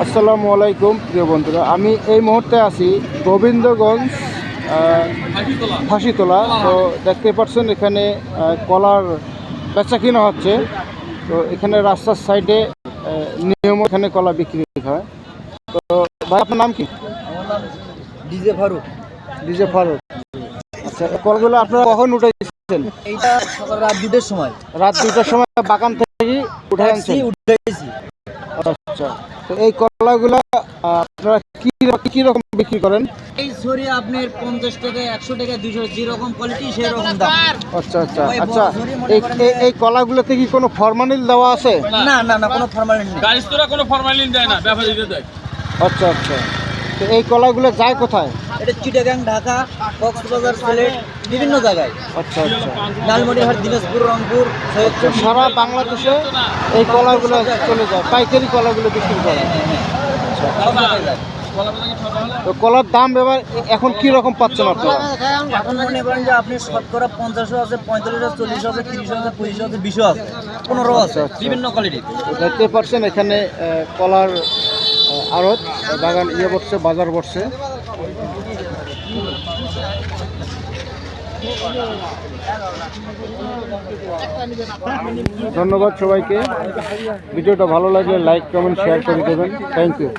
আসসালামু আলাইকুম প্রিয় বন্ধুরা, আমি এই মুহূর্তে আছি গোবিন্দগঞ্জ ফাঁসিতলা। তো দেখতে পাচ্ছেন এখানে কলার বেচা কিনা হচ্ছে। তো এখানে রাস্তার সাইডে নিয়ম এখানে কলা বিক্রি হয়। তো ভাই, আপনার নাম কি? ডিজে ফারুক। ডিজে ফারুক। আচ্ছা, কলগুলো আপনারা কখন উঠাইছেন? এইটা সকাল রাত 2টার সময়। রাত 2টার সময় বাগান থেকে উঠে আনছেন? উঠেছি। আচ্ছা, তো এই কলাগুলো আপনারা কি রকম বিক্রি করেন? এই সরি আপনার 50 টাকা, 100 টাকা, 200, যেরকম কোয়ালিটি সেই রকম দাম। আচ্ছা আচ্ছা আচ্ছা, এই কলাগুলোতে কি কোনো ফরমালিন দেওয়া আছে? না না না, কোনো ফরমালিন নেই। গাড়িস্তরা কোনো ফরমালিন দেয় না, ব্যাপারীদের দেয়। আচ্ছা আচ্ছা, তো এই কলাগুলো যায় কোথায়? এটা চিটাগাং, ঢাকা, কক্সবাজার, সিলেট, বিভিন্ন জায়গায়। আচ্ছা আচ্ছা, লালমনিরহাট, দিনাজপুর, রংপুর, সৈয়দপুর, সারা বাংলাদেশে এই কলাগুলো চলে যায়, পাইকারি কলাগুলো বিক্রি করে। সব জায়গায় যায়। তো কলার দাম এবার এখন কি রকম পাচ্ছেন আপনারা? এখন মনে করেন যে আপনি শতকরা 50 আছে, 45 আছে, 40 আছে, 30 আছে, 25 আছে, 20 আছে, 15 আছে, আচ্ছা, আচ্ছা। বিভিন্ন কোয়ালিটি। দেখতে পাচ্ছেন এখানে কলার আড়ত বাগান বসছে, বাজার বসছে। ধন্যবাদ সবাইকে। ভিডিওটা ভালো লাগলে লাইক, কমেন্ট, শেয়ার করে দেবেন। Thank you.